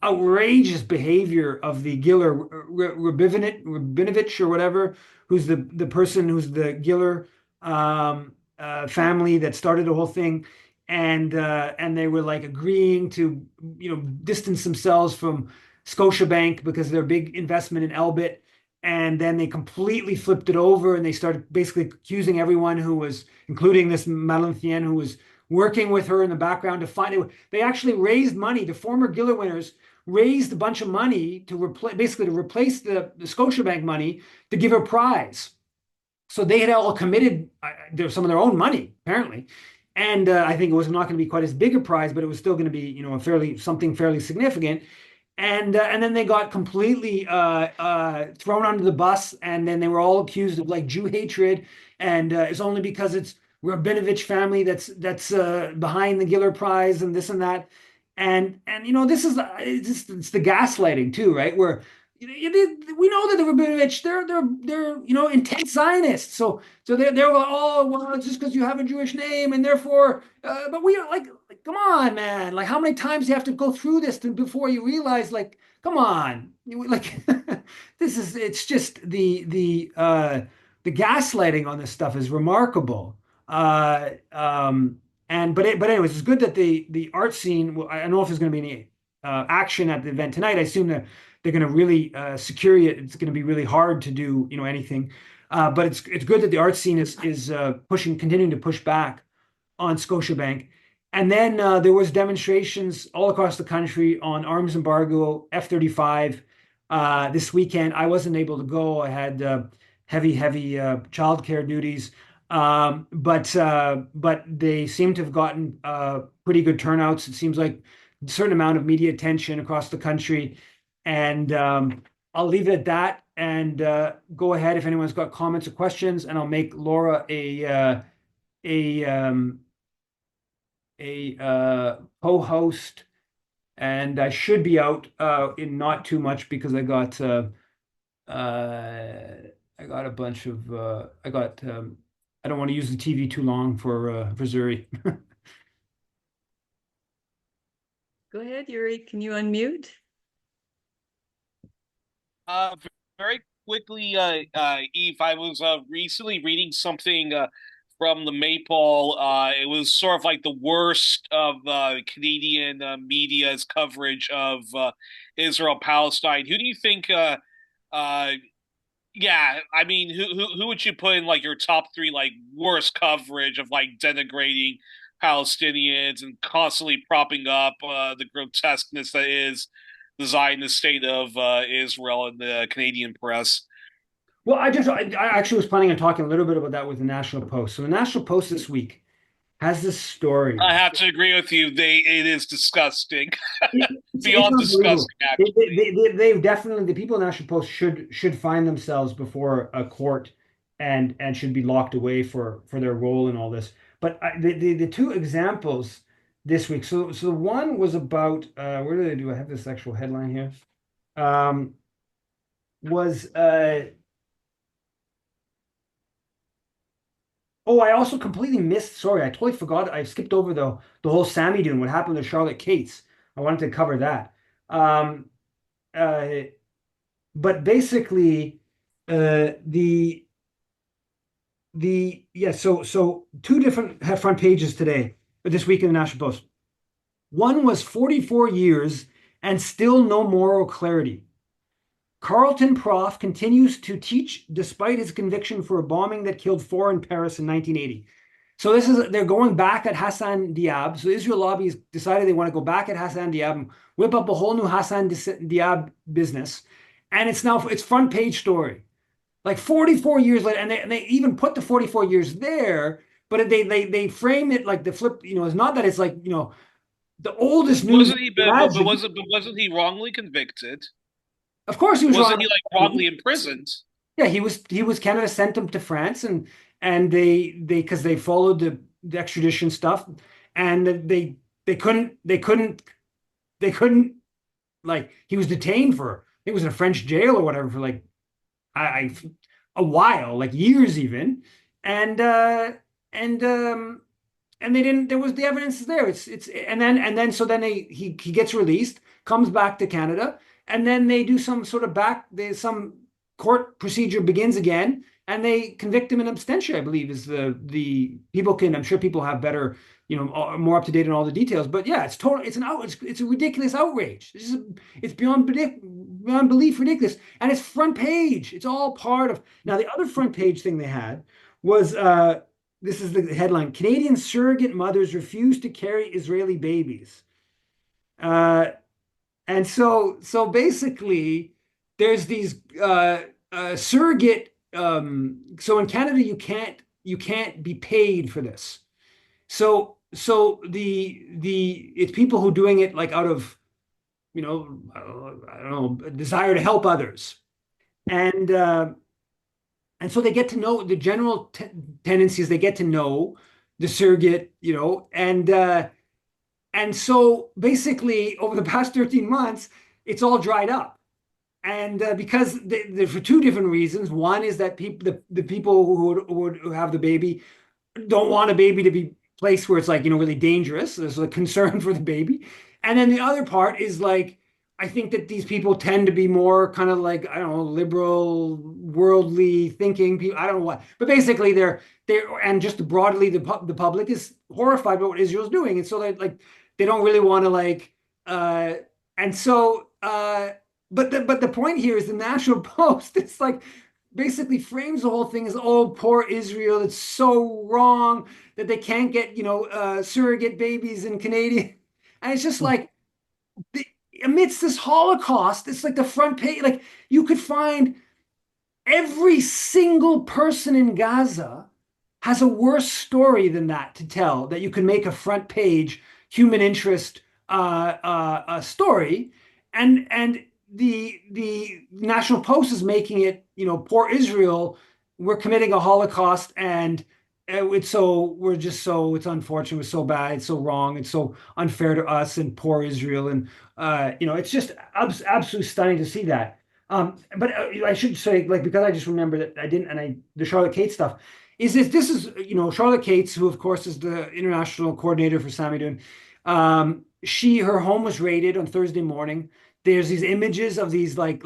outrageous behavior of the Giller Rabinovich or whatever, who's the person who's the Giller family that started the whole thing, and they were like agreeing to distance themselves from Scotiabank because of their big investment in Elbit, and then they completely flipped it over and they started basically accusing everyone who was, including this Madeleine Thien, who was working with her in the background to find it. They actually raised money. The former Giller winners raised a bunch of money to replace the Scotiabank money to give her a prize. So they had all committed some of their own money, apparently. And I think it was not going to be quite as big a prize, but it was still going to be, something fairly significant. and then they got completely thrown under the bus, and then they were all accused of like Jew hatred, and it's only because it's Rabinovich family that's behind the Giller Prize and this and that, and this is it's the gaslighting too, right? Where we know that the Rabinovich they're intense Zionists, so they're like, oh well, it's just because you have a Jewish name and therefore, but we are like, come on, man, like how many times do you have to go through this before you realize, like, come on, like it's just the gaslighting on this stuff is remarkable. Uh, um, but anyways, it's good that the art scene. I don't know if there's going to be any action at the event tonight. I assume that they're going to really secure it. It's going to be really hard to do anything. But it's good that the art scene is continuing to push back on Scotiabank. And then there was demonstrations all across the country on arms embargo, F-35. This weekend, I wasn't able to go. I had heavy childcare duties. But they seem to have gotten pretty good turnouts. It seems like a certain amount of media attention across the country. And I'll leave it at that and go ahead if anyone's got comments or questions, and I'll make Laura a co-host, and I should be out in not too much because I got a bunch of I don't want to use the TV too long for Zuri. Go ahead, Yuri. Can you unmute? Uh, Very quickly, Eve, I was recently reading something from the Maypole. It was sort of like the worst of Canadian media's coverage of Israel Palestine. Who do you think? Uh, yeah, I mean, who would you put in like your top three like worst coverage of like denigrating Palestinians and constantly propping up the grotesqueness that is the Zionist state of Israel in the Canadian press? Well, I actually was planning on talking a little bit about that with the National Post. So the National Post this week has this story. I have to agree with you. It is disgusting, It's beyond unbelievable. disgusting, actually. They've definitely, the people in the National Post should find themselves before a court and should be locked away for their role in all this. But the two examples this week. So one was about where do they do? I have this actual headline here. Was Oh, I also completely missed. Sorry, I totally forgot. I skipped over the whole Sammy Dune. What happened to Charlotte Cates? I wanted to cover that. Um, uh, but basically, the yeah. So two different front pages today, this week in the National Post. One was 44 years and still no moral clarity. Carleton Prof continues to teach despite his conviction for a bombing that killed four in Paris in 1980. So they're going back at Hassan Diab. So Israel lobbies decided they want to go back at Hassan Diab and whip up a whole new Hassan Diab business. And it's front page story. Like 44 years later, and they even put the 44 years there, but they frame it like the flip, it's not that it's like, the oldest news. Wasn't he? But wasn't he wrongly convicted? Of course he was Wasn't wrong. he like wrongly imprisoned? Yeah, he was Canada sent him to France, and they because they followed the extradition stuff, and they couldn't, like, he was detained for, it was in a French jail or whatever for like I a while, like years even, and and um and they didn't, there was, the evidence is there, it's and then so then he gets released, comes back to Canada, and then they do some sort of some court procedure begins again, and they convict him in absentia, I believe, is the people can, I'm sure people have better, more up to date on all the details, but yeah, it's a ridiculous outrage. It's beyond belief ridiculous, and it's front page. It's all part of, now the other front page thing they had was this is the headline: Canadian surrogate mothers refuse to carry Israeli babies. Uh, and so basically, there's these surrogate. So in Canada, you can't be paid for this. So it's people who are doing it like out of I don't know, a desire to help others. And so they get to know the general tendencies. They get to know the surrogate, and so basically over the past 13 months, it's all dried up. And because for two different reasons. One is that the people who have the baby don't want a baby to be placed where it's like, really dangerous. There's a concern for the baby. And then the other part is like, I think that these people tend to be more kind of like, I don't know, liberal, worldly thinking people. I don't know what, but basically and just broadly, the public is horrified by what Israel's doing. And so they don't really want to uh, and so, but the point here is the National Post. It's like, basically frames the whole thing as, oh, poor Israel, it's so wrong that they can't get, surrogate babies in Canadian. And it's just like, the, amidst this Holocaust, it's like the front page, like you could find every single person in Gaza has a worse story than that to tell, that you can make a front page human interest story. And the National Post is making it, poor Israel, we're committing a Holocaust, and it's unfortunate, it's so bad, it's so wrong, it's so unfair to us and poor Israel, and it's just absolutely stunning to see that. But I should say, like, because I just remember that I didn't, and the Charlotte Cates stuff this is Charlotte Cates, who of course is the international coordinator for Samidoun. Her home was raided on Thursday morning. There's these images of these like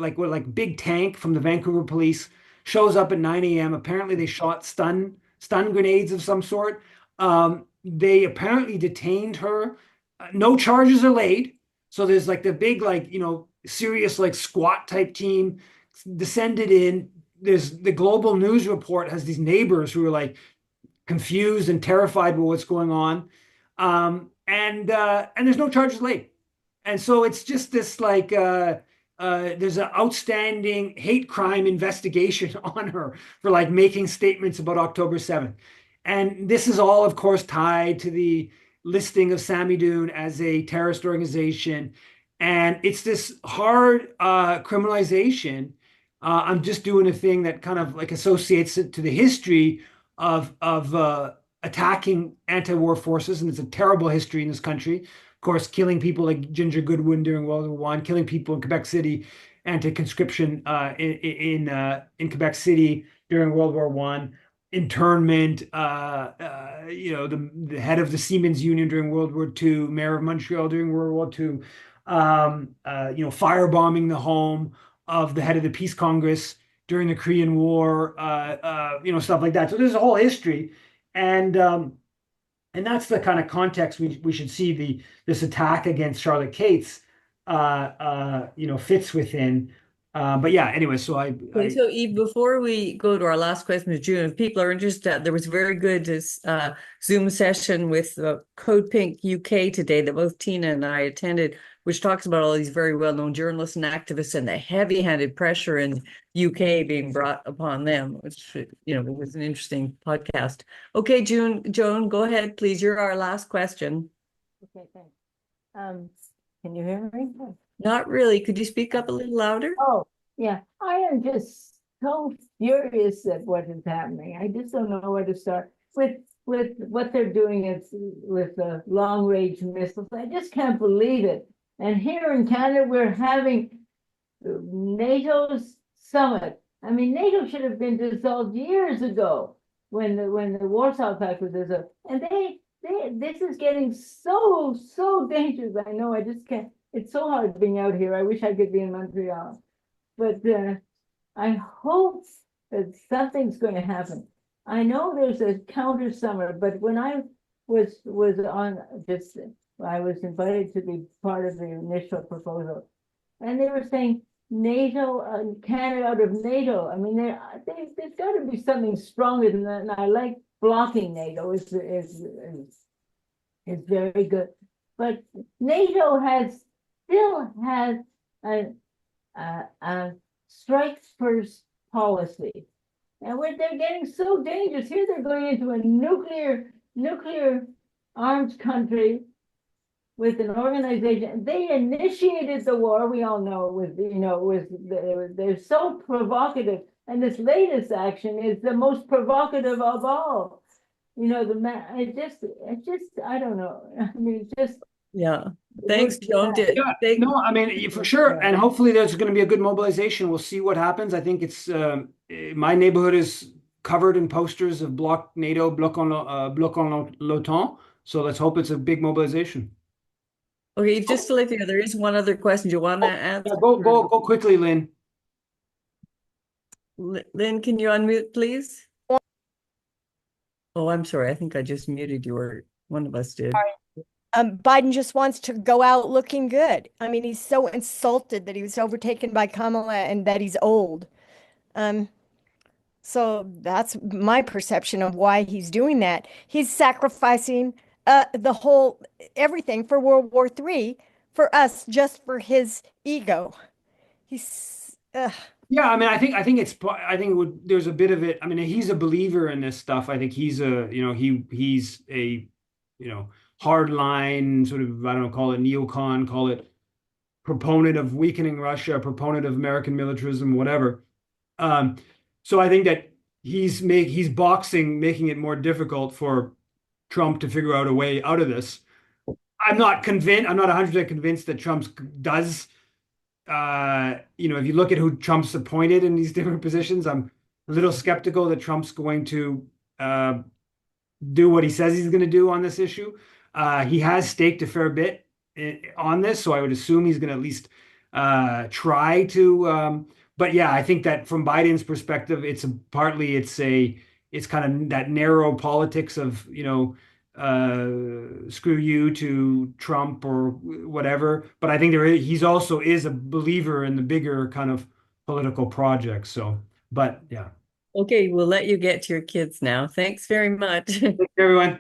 big tank from the Vancouver police shows up at 9 a.m. Apparently they shot stun grenades of some sort. They apparently detained her. No charges are laid. So there's like the big serious like SWAT type team descended in. There's the Global News Report has these neighbors who are like confused and terrified with what's going on. And there's no charges laid. And so it's just this like there's an outstanding hate crime investigation on her for like making statements about October 7th. And this is all, of course, tied to the listing of Samidoun as a terrorist organization. And it's this hard criminalization. I'm just doing a thing that kind of like associates it to the history of attacking anti-war forces, and it's a terrible history in this country. Of course, killing people like Ginger Goodwin during World War I, killing people in Quebec City, anti-conscription in Quebec City during World War I, internment. The head of the Seamen's Union during World War II, mayor of Montreal during World War II. Firebombing the home of the head of the Peace Congress during the Korean War, stuff like that. So there's a whole history, and that's the kind of context we should see this attack against Charlotte Cates, fits within. But yeah, anyway, so So Eve, before we go to our last question with June, if people are interested, there was a very good Zoom session with Code Pink UK today that both Tina and I attended, which talks about all these very well-known journalists and activists and the heavy-handed pressure in UK being brought upon them, which was an interesting podcast. Okay, Joan, go ahead, please. You're our last question. Okay, thanks. Can you hear me? Not really. Could you speak up a little louder? Oh, yeah. I am just so furious at what is happening. I just don't know where to start with what they're doing with the long-range missiles. I just can't believe it. And here in Canada, we're having NATO's summit. I mean, NATO should have been dissolved years ago when the Warsaw Pact was dissolved. And this is getting so dangerous. I know, I just can't. It's so hard being out here. I wish I could be in Montreal. But I hope that something's going to happen. I know there's a counter summer, but when I was on this, I was invited to be part of the initial proposal, and they were saying NATO, Canada out of NATO. I mean, there's got to be something stronger than that. And I like blocking NATO is very good, but NATO still has a strikes first policy, and they're getting so dangerous here. They're going into a nuclear armed country, with an organization. They initiated the war. We all know they're so provocative, and this latest action is the most provocative of all. I don't know. I mean, it's just Yeah. Thanks, Joan. Yeah, no, I mean, for sure. And hopefully there's going to be a good mobilization. We'll see what happens. I think my neighborhood is covered in posters of Bloc NATO, Bloc en l'OTAN. So let's hope it's a big mobilization. Okay, just to let you know, there is one other question. Do you want to answer? Go quickly, Lynn. Lynn, can you unmute, please? Oh, I'm sorry. I think I just muted you, or one of us did. Biden just wants to go out looking good. I mean, he's so insulted that he was overtaken by Kamala and that he's old. So that's my perception of why he's doing that. He's sacrificing everything for World War III for us, just for his ego. Yeah, I mean, I think there's a bit of it. I mean, he's a believer in this stuff. I think he's he's a, hardline sort of, I don't know, call it neocon, call it proponent of weakening Russia, proponent of American militarism, whatever. So I think that he's boxing, making it more difficult for Trump to figure out a way out of this. I'm not 100% convinced that Trump does. If you look at who Trump's appointed in these different positions, I'm a little skeptical that Trump's going to do what he says he's going to do on this issue. He has staked a fair bit on this, so I would assume he's going to at least try to. But yeah, I think that from Biden's perspective, it's kind of that narrow politics of screw you to Trump or whatever. But I think he's also is a believer in the bigger kind of political project. So, but yeah. Okay, we'll let you get to your kids now. Thanks very much. Thanks, everyone.